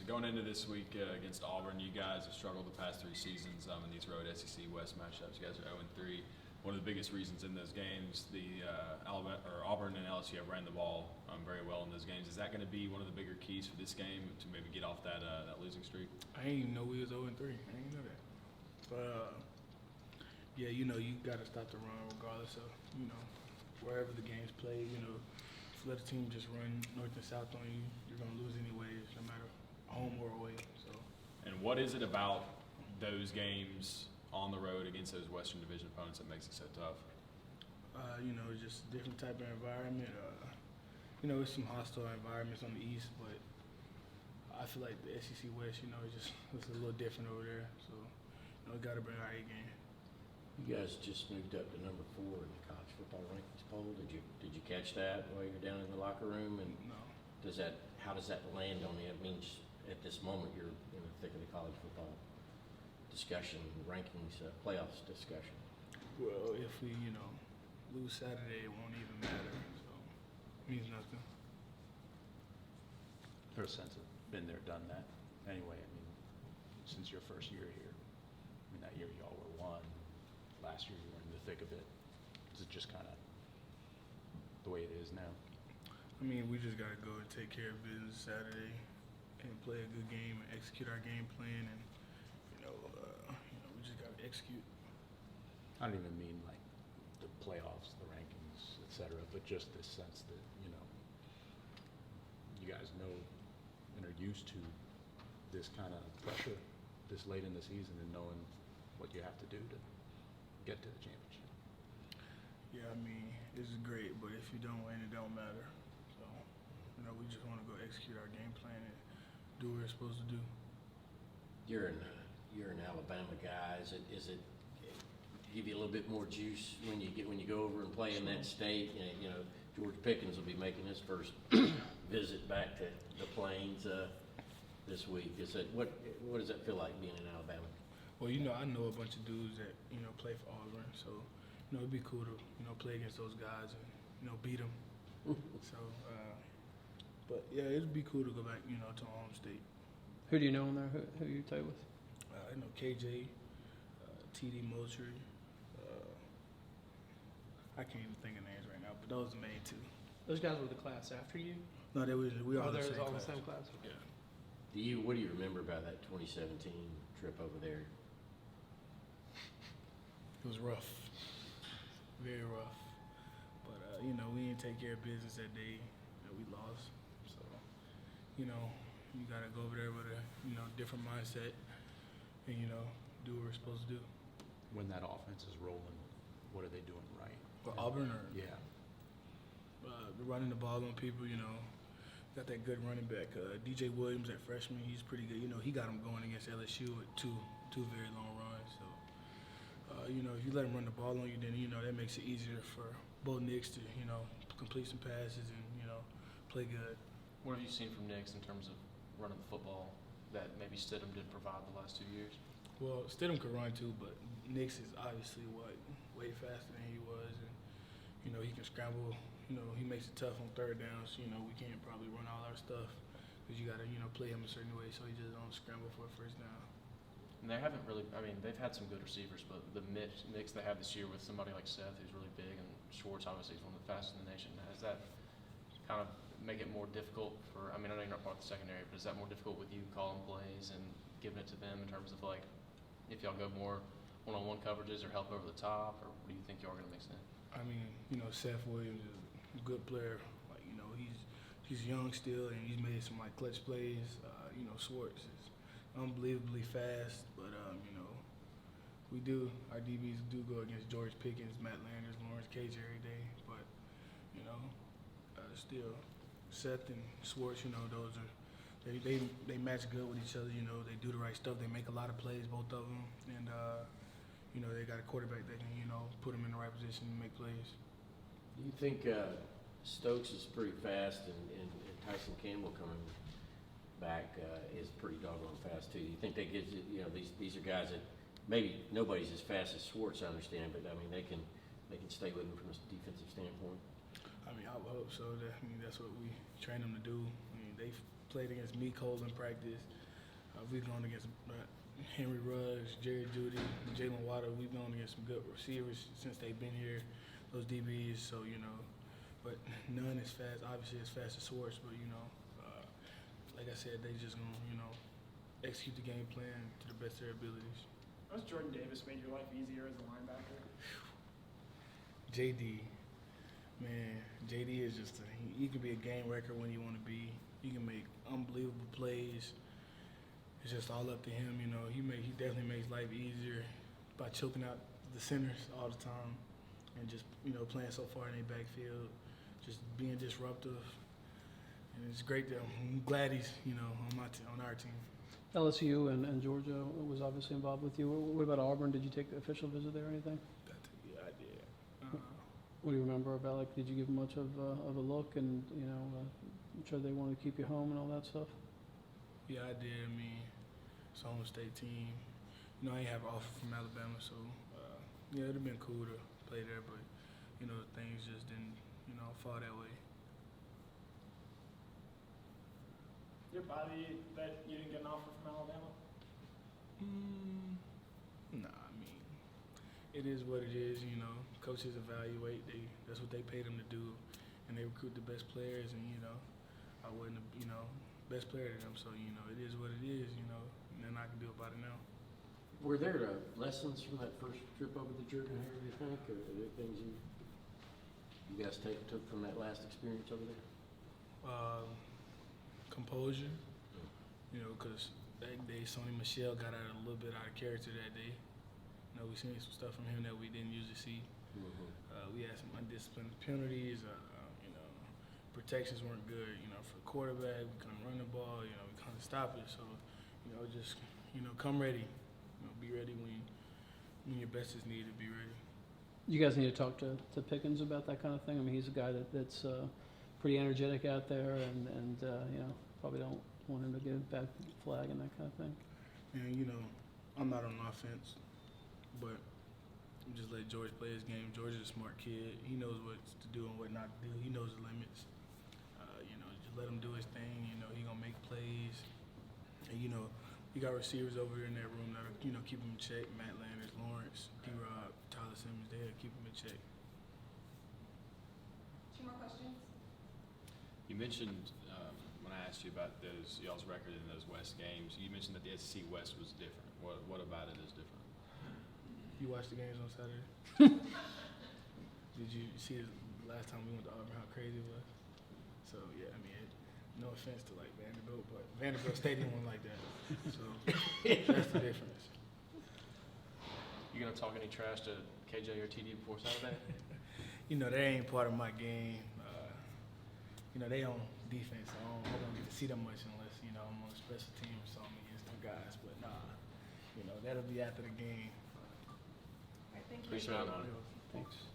So going into this week against Auburn, you guys have struggled the past 3 seasons in these road SEC West matchups. You guys are 0-3. One of the biggest reasons in those games, Auburn and LSU have ran the ball very well in those games. Is that going to be one of the bigger keys for this game to maybe get off that losing streak? I didn't even know we was 0-3. I didn't know that. But yeah, you got to stop the run regardless of wherever the game's played. If you let a team just run north and south on you, you're gonna lose anyways, no matter home or away. So. And what is it about those games on the road against those Western Division opponents that makes it so tough? Just different type of environment. There's some hostile environments on the East, but I feel like the SEC West, it's a little different over there. So, we got to bring our A game. You guys just moved up to number 4 in the college football rankings poll. Did you catch that while you're down in the locker room? And no. How does that land on you? It means at this moment you're in the thick of the college football discussion, rankings, playoffs discussion. Well, if we lose Saturday, it won't even matter. So it means nothing. There's a sense of been there, done that. Anyway, I mean, since your first year here, I mean, that year y'all were 1. Last year you were in the thick of it. Is it just kind of the way it is now? I mean, we just got to go and take care of business Saturday and play a good game and execute our game plan. And, we just got to execute. I don't even mean like the playoffs, the rankings, et cetera, but just this sense that, you guys know and are used to this kind of pressure this late in the season and knowing what you have to do to get to the championship. Yeah, I mean, this is great, but if you don't win, it don't matter. So, we just want to go execute our game plan and do what we're supposed to do. You're an Alabama guy. Is it give you a little bit more juice when you go over and play in that state? George Pickens will be making his first visit back to the Plains this week. What does that feel like being in Alabama? Well, I know a bunch of dudes that play for Auburn, so it'd be cool to play against those guys and beat them. So, but yeah, it'd be cool to go back to our home state. Who do you know in there? Who you play with? I know KJ, TD Moultrie. I can't even think of names right now, but those are the main 2. Those guys were the class after you? No, we all they the all same the class. same class? Yeah. What do you remember about that 2017 trip over there? It was rough, very rough. But we didn't take care of business that day that we lost. So, you gotta go over there with a different mindset and do what we're supposed to do. When that offense is rolling, what are they doing right? For Auburn, or Yeah. running the ball on people. Got that good running back, DJ Williams, that freshman. He's pretty good. He got him going against LSU with two very long runs. So. If you let him run the ball on you, then, that makes it easier for both Knicks to, complete some passes and, play good. What have you seen from Knicks in terms of running the football that maybe Stidham didn't provide the last 2 years? Well, Stidham could run too, but Knicks is obviously way faster than he was. And, he can scramble. He makes it tough on third downs. We can't probably run all our stuff because you got to, play him a certain way so he just don't scramble for a first down. And they haven't really, they've had some good receivers, but the mix they have this year with somebody like Seth, who's really big, and Schwartz, obviously, is one of the fastest in the nation. Does that kind of make it more difficult for, I know you're not part of the secondary, but is that more difficult with you calling plays and giving it to them in terms of, if y'all go more one-on-one coverages or help over the top, or what do you think y'all are going to mix in? I mean, Seth Williams is a good player. He's young still, and he's made some, clutch plays. Schwartz is unbelievably fast, but our DBs do go against George Pickens, Matt Landers, Lawrence Cage every day, but still Seth and Schwartz, those are they match good with each other. They do the right stuff. They make a lot of plays, both of them, and they got a quarterback that can put them in the right position to make plays. Do you think Stokes is pretty fast and Tyson Campbell coming back is pretty doggone fast too? Do you think they get these are guys that maybe nobody's as fast as Schwartz, I understand, but they can stay with him from a defensive standpoint? I would hope so. That's what we train them to do. They played against me, Cole, in practice. We've gone against Henry Ruggs, Jerry Jeudy, Jalen Water. We've gone against some good receivers since they've been here, those DBs. So, you know, but none as fast, obviously as fast as Swartz, but, you know, like I said, they just going to, you know, execute the game plan to the best of their abilities. How has Jordan Davis made your life easier as a linebacker? JD, man, JD is just he can be a game wrecker when you want to be. He can make unbelievable plays. It's just all up to him, you know. He definitely makes life easier by choking out the centers all the time and just, you know, playing so far in their backfield, just being disruptive. And it's great that I'm glad he's, you know, on our team. LSU and Georgia was obviously involved with you. What about Auburn? Did you take the official visit there or anything? Yeah, I did. What do you remember about, like, did you give them much of a look and, you know, I'm sure they wanted to keep you home and all that stuff? Yeah, I did. I mean, it's a home state team. You know, I ain't have an offer from Alabama, so, yeah, it'd have been cool to play there, but, you know, things just didn't, you know, fall that way. Your body that you didn't get an offer from Alabama? Nah, I mean, it is what it is, you know. Coaches evaluate. That's what they pay them to do, and they recruit the best players, and, you know, I wasn't, you know, best player to them, so, you know, it is what it is, you know, and nothing I can do about it now. Were there lessons from that first trip over the Jordan here, do you think, or are there things you guys took from that last experience over there? Composure, you know, because that day Sonny Michel got a little bit out of character that day. You know, we seen some stuff from him that we didn't usually see. We had some undisciplined penalties. You know, protections weren't good. You know, for the quarterback, we couldn't run the ball. You know, we couldn't stop it. So, you know, just, you know, come ready. You know, be ready when your best is needed. Be ready. You guys need to talk to Pickens about that kind of thing. I mean, he's a guy that's pretty energetic out there, and you know, probably don't want him to get a bad flag and that kind of thing. And, you know, I'm not on offense, but just let George play his game. George is a smart kid. He knows what to do and what not to do. He knows the limits. You know, just let him do his thing. You know, he gonna make plays. And, you know, you got receivers over here in that room that'll, you know, keep him in check. Matt Landers, Lawrence, D-Rob, Tyler Simmons, they'll keep him in check. 2 more questions. You mentioned when I asked you about y'all's record in those West games, you mentioned that the SEC West was different. What about it is different? You watched the games on Saturday? Did you see the last time we went to Auburn, how crazy it was? So, yeah, I mean, no offense to, like, Vanderbilt, but Vanderbilt Stadium wasn't like that. So, that's the difference. You gonna talk any trash to KJ or TD before Saturday? You know, they ain't part of my game. You know, they on defense, so I don't get to see them much unless, you know, I'm on special teams or something against them guys. But, nah, you know, that'll be after the game. All right, thank you. Appreciate it, man. Thanks.